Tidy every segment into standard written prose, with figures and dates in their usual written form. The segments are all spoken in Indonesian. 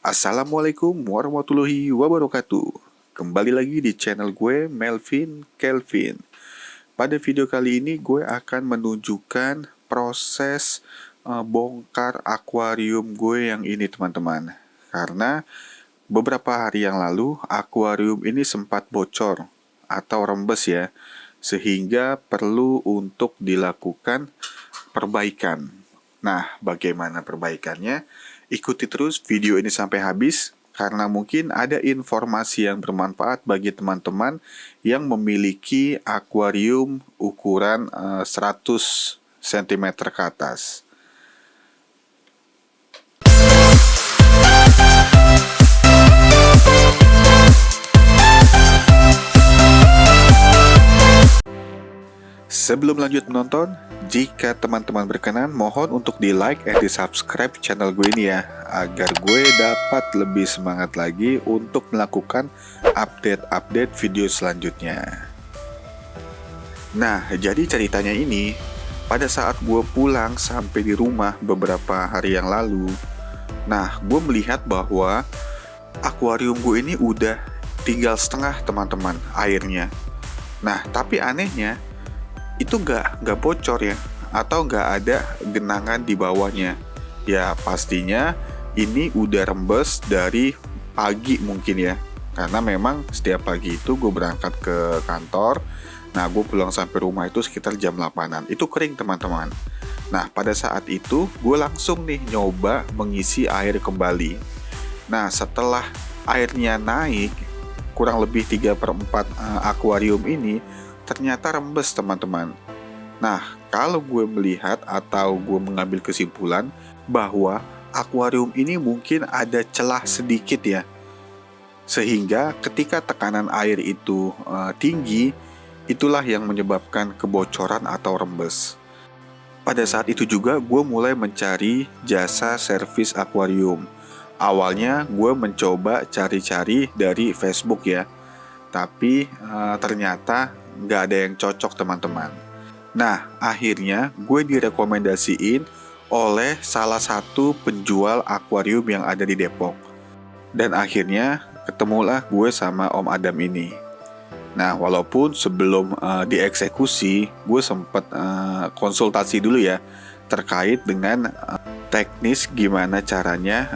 Assalamualaikum warahmatullahi wabarakatuh. Kembali lagi di channel gue, Melvin Kelvin. Pada video kali ini gue akan menunjukkan proses bongkar akuarium gue yang ini, teman-teman. Karena beberapa hari yang lalu akuarium ini sempat bocor atau rembes ya, sehingga perlu untuk dilakukan perbaikan. Nah, bagaimana perbaikannya? Ikuti terus video ini sampai habis, karena mungkin ada informasi yang bermanfaat bagi teman-teman yang memiliki akuarium ukuran 100 cm ke atas. Sebelum lanjut menonton, jika teman-teman berkenan, mohon untuk di like and di subscribe channel gue ini ya, agar gue dapat lebih semangat lagi untuk melakukan update-update video selanjutnya. Nah, jadi ceritanya ini, pada saat gue pulang sampai di rumah beberapa hari yang lalu, nah, gue melihat bahwa akuarium gue ini udah tinggal setengah, teman-teman, airnya. Nah, tapi anehnya, itu nggak bocor ya, atau nggak ada genangan di bawahnya. Ya pastinya ini udah rembes dari pagi mungkin ya, karena memang setiap pagi itu gue berangkat ke kantor. Nah, gue pulang sampai rumah itu sekitar jam 8-an. Itu kering, teman-teman. Nah, pada saat itu gue langsung nih nyoba mengisi air kembali. Nah, setelah airnya naik kurang lebih 3/4 akuarium ini ternyata rembes, teman-teman. Nah, kalau gue melihat atau gue mengambil kesimpulan bahwa akuarium ini mungkin ada celah sedikit ya, sehingga ketika tekanan air itu tinggi, itulah yang menyebabkan kebocoran atau rembes. Pada saat itu juga gue mulai mencari jasa servis akuarium. Awalnya gue mencoba cari-cari dari Facebook ya, tapi ternyata nggak ada yang cocok, teman-teman. Nah, akhirnya gue direkomendasiin oleh salah satu penjual akuarium yang ada di Depok. Dan akhirnya ketemulah gue sama Om Adam ini. Nah, walaupun sebelum dieksekusi, gue sempat konsultasi dulu ya, terkait dengan teknis gimana caranya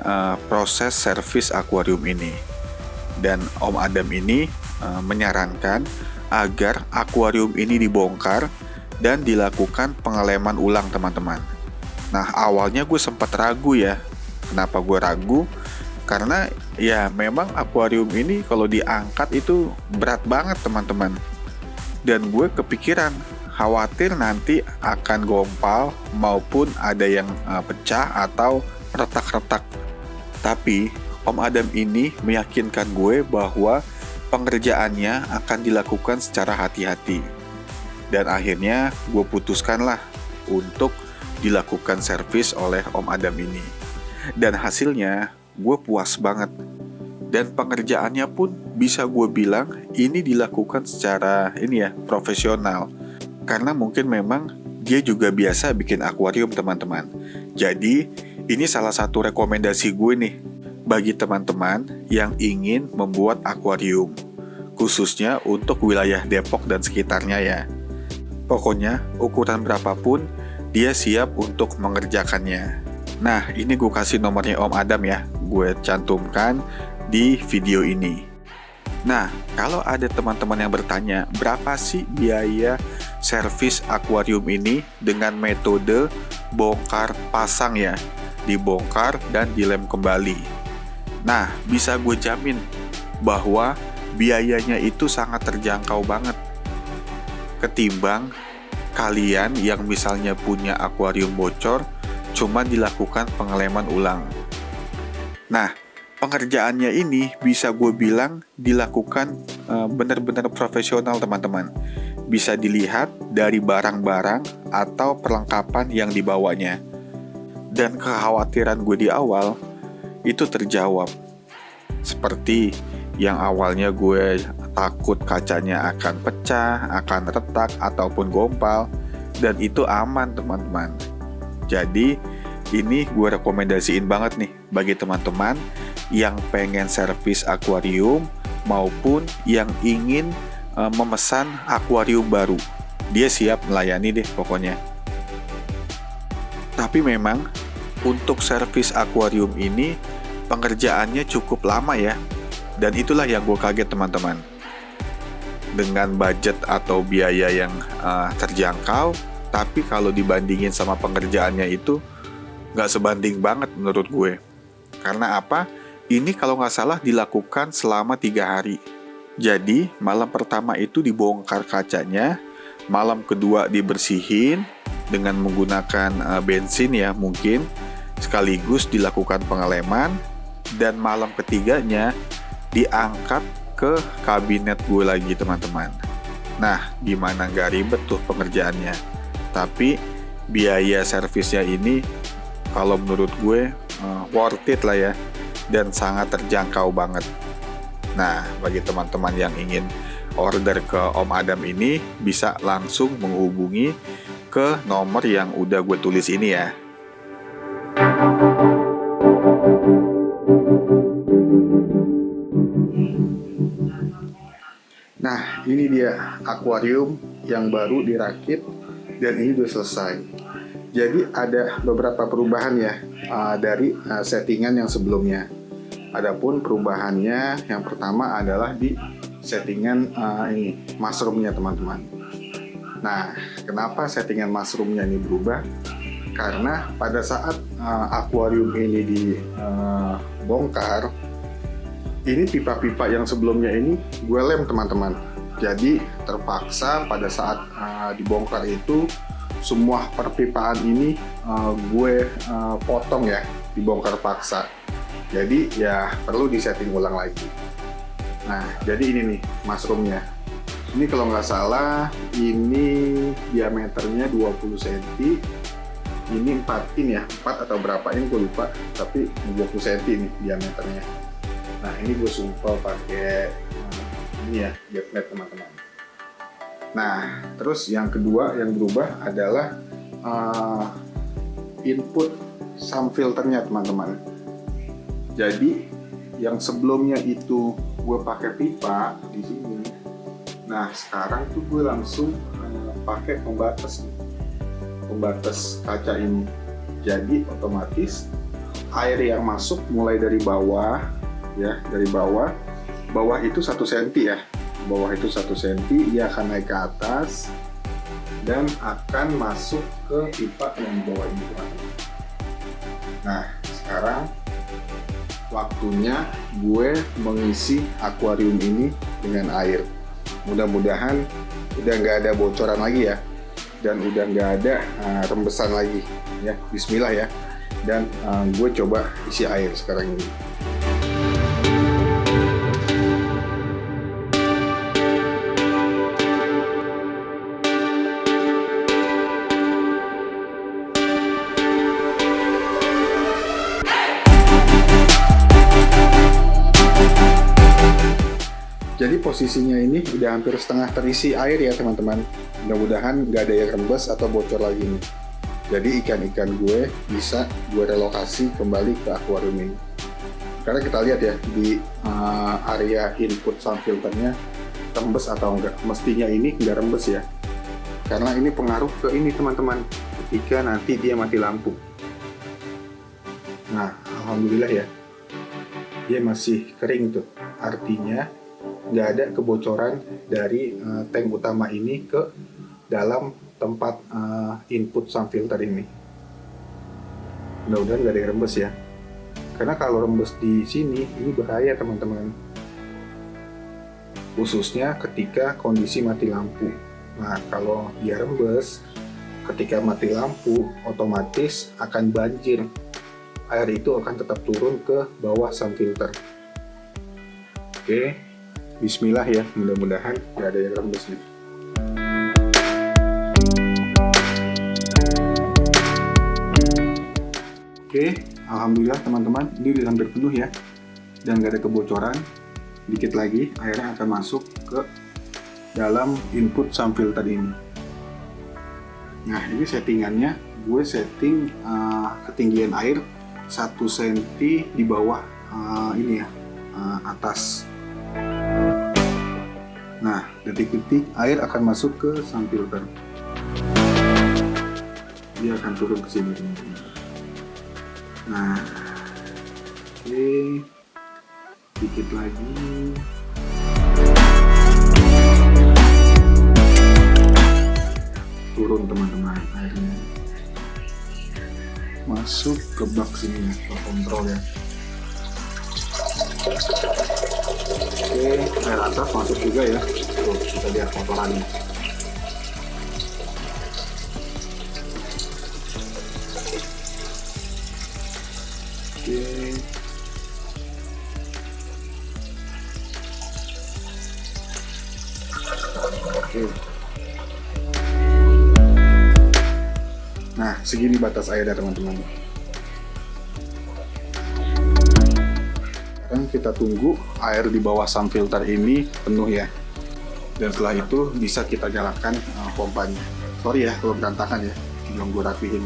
proses servis akuarium ini. Dan Om Adam ini menyarankan agar akuarium ini dibongkar dan dilakukan pengeleman ulang, teman-teman. Nah, awalnya gue sempat ragu ya. Kenapa gue ragu? Karena ya memang akuarium ini kalau diangkat itu berat banget, teman-teman. Dan gue kepikiran, khawatir nanti akan gompal maupun ada yang pecah atau retak-retak. Tapi Om Adam ini meyakinkan gue bahwa pengerjaannya akan dilakukan secara hati-hati. Dan akhirnya gue putuskanlah untuk dilakukan servis oleh Om Adam ini. Dan hasilnya gue puas banget. Dan pengerjaannya pun bisa gue bilang ini dilakukan secara profesional. Karena mungkin memang dia juga biasa bikin akuarium, teman-teman. Jadi ini salah satu rekomendasi gue nih bagi teman-teman yang ingin membuat akuarium, khususnya untuk wilayah Depok dan sekitarnya ya. Pokoknya ukuran berapapun dia siap untuk mengerjakannya. Nah, ini gue kasih nomornya Om Adam ya, gue cantumkan di video ini. Nah, kalau ada teman-teman yang bertanya, berapa sih biaya servis akuarium ini dengan metode bongkar pasang ya, dibongkar dan dilem kembali. Nah, bisa gue jamin bahwa biayanya itu sangat terjangkau banget ketimbang kalian yang misalnya punya akuarium bocor cuma dilakukan pengeleman ulang. Nah, pengerjaannya ini bisa gue bilang dilakukan benar-benar profesional, teman-teman. Bisa dilihat dari barang-barang atau perlengkapan yang dibawanya. Dan kekhawatiran gue di awal itu terjawab. Seperti yang awalnya gue takut kacanya akan pecah, akan retak, ataupun gompal. Dan itu aman, teman-teman. Jadi ini gue rekomendasiin banget nih bagi teman-teman yang pengen servis akuarium maupun yang ingin memesan akuarium baru. Dia siap melayani deh pokoknya. Tapi memang untuk servis akuarium ini pengerjaannya cukup lama ya. Dan itulah yang gue kaget teman-teman. Dengan budget atau biaya yang terjangkau, tapi kalau dibandingin sama pengerjaannya itu nggak sebanding banget menurut gue. Karena apa? Ini kalau nggak salah dilakukan selama 3 hari. Jadi malam pertama itu dibongkar kacanya, malam kedua dibersihin dengan menggunakan bensin ya mungkin, sekaligus dilakukan pengeleman, dan malam ketiganya diangkat ke kabinet gue lagi teman-teman. Nah, gimana nggak ribet tuh pengerjaannya. Tapi biaya servisnya ini kalau menurut gue worth it lah ya, dan sangat terjangkau banget. Nah, bagi teman-teman yang ingin order ke Om Adam ini, bisa langsung menghubungi ke nomor yang udah gue tulis ini ya. Nah, ini dia akuarium yang baru dirakit dan ini udah selesai. Jadi ada beberapa perubahan ya dari settingan yang sebelumnya. Adapun perubahannya yang pertama adalah di settingan ini mushroomnya teman-teman. Nah, kenapa settingan mushroomnya ini berubah? Karena pada saat akuarium ini dibongkar, ini pipa-pipa yang sebelumnya ini gue lem teman-teman. Jadi terpaksa pada saat dibongkar itu semua perpipaan ini gue potong ya, dibongkar paksa. Jadi ya perlu disetting ulang lagi. Nah, jadi ini nih mushroomnya. Ini kalau nggak salah ini diameternya 20 cm. Ini 4 in ya, 4 atau berapa in gue lupa, tapi 20 cm nih diameternya. Nah, ini gue sumpel pakai ini ya, getnet teman-teman. Nah, terus yang kedua yang berubah adalah input sump filternya teman-teman. Jadi yang sebelumnya itu gue pakai pipa di sini. Nah, sekarang tuh gue langsung pakai pembatas nih, pembatas kaca ini. Jadi otomatis air yang masuk mulai dari bawah ya, dari bawah itu 1 cm ya. Bawah itu 1 cm, dia akan naik ke atas dan akan masuk ke pipa yang di bawah ini teman-teman. Nah, sekarang waktunya gue mengisi akuarium ini dengan air. Mudah-mudahan udah nggak ada bocoran lagi ya, dan udah nggak ada rembesan lagi ya. Bismillah ya. Dan gue coba isi air sekarang ini. Jadi posisinya ini udah hampir setengah terisi air ya teman-teman. Mudah-mudahan nggak ada yang rembes atau bocor lagi nih. Jadi ikan-ikan gue bisa gue relokasi kembali ke akuarium ini. Karena kita lihat ya di area input sound filternya rembes atau enggak. Mestinya ini nggak rembes ya. Karena ini pengaruh ke ini teman-teman. Ketika nanti dia mati lampu. Nah, alhamdulillah ya. Dia masih kering tuh. Artinya nggak ada kebocoran dari tank utama ini ke dalam tempat input sound filter ini. Mudah-mudahan nggak ada yang rembes ya. Karena kalau rembes di sini ini bahaya teman-teman. Khususnya ketika kondisi mati lampu. Nah, kalau dia rembes ketika mati lampu, otomatis akan banjir. Air itu akan tetap turun ke bawah sound filter. Oke. Bismillah ya, mudah-mudahan nggak ada yang rembes nih. Oke, alhamdulillah teman-teman, ini udah hampir penuh ya, dan nggak ada kebocoran. Dikit lagi airnya akan masuk ke dalam input sound filter ini. Nah, ini settingannya, gue setting ketinggian air 1 cm di bawah atas. Nah, detik-detik air akan masuk ke sun filter. Dia akan turun ke sini, teman-teman. Nah, oke, dikit lagi. Turun, teman-teman, airnya masuk ke bak sini ya, ke kontrol ya. Oke, air atas masuk juga ya. Tuh, kita lihat kotorannya. Oke. Oke. Nah, segini batas airnya, teman-teman. Sekarang kita tunggu air di bawah sun filter ini penuh ya. Dan setelah itu bisa kita nyalakan pompanya. Sorry ya kalau berantakan ya, belum gue rapihin.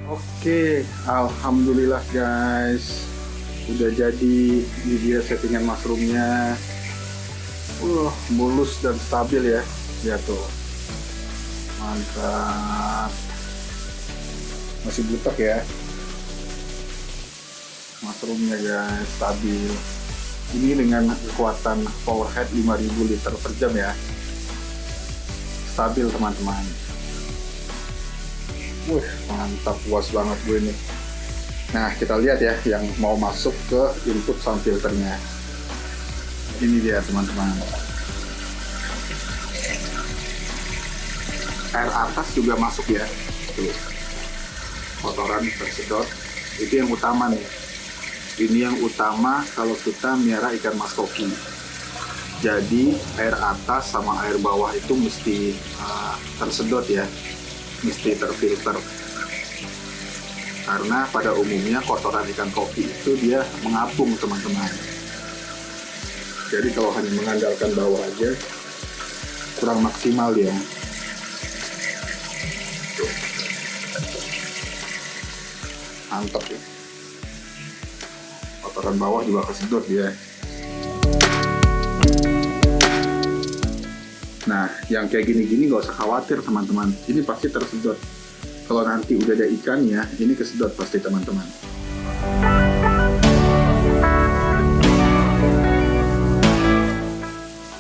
Oke, alhamdulillah guys, udah jadi. Ini dia settingan mushroomnya. Mulus dan stabil ya. Lihat tuh, mantap. Masih butek ya mushroomnya guys, stabil. Ini dengan kekuatan powerhead 5000 liter per jam ya, stabil teman-teman. Mantap, puas banget gue nih. Nah, kita lihat ya yang mau masuk ke input sun filternya. Ini dia teman-teman. Air atas juga masuk ya. Tuh, kotoran tersedot. Itu yang utama nih. Ini yang utama kalau kita miara ikan mas koki. Jadi air atas sama air bawah itu mesti tersedot ya, mesti terfilter. Karena pada umumnya kotoran ikan koki itu dia mengapung, teman-teman. Jadi kalau hanya mengandalkan bawah aja kurang maksimal dia. Mantap ya. Kotoran bawah juga kesedot dia. Nah, yang kayak gini-gini gak usah khawatir teman-teman. Ini pasti tersedot. Kalau nanti udah ada ikannya, ini kesedot pasti teman-teman.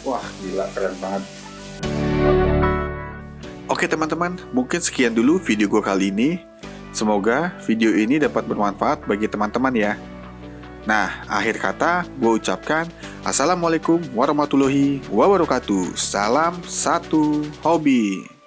Wah, gila, keren banget. Oke teman-teman, mungkin sekian dulu video gue kali ini. Semoga video ini dapat bermanfaat bagi teman-teman ya. Nah, akhir kata gue ucapkan Assalamualaikum warahmatullahi wabarakatuh. Salam satu hobi.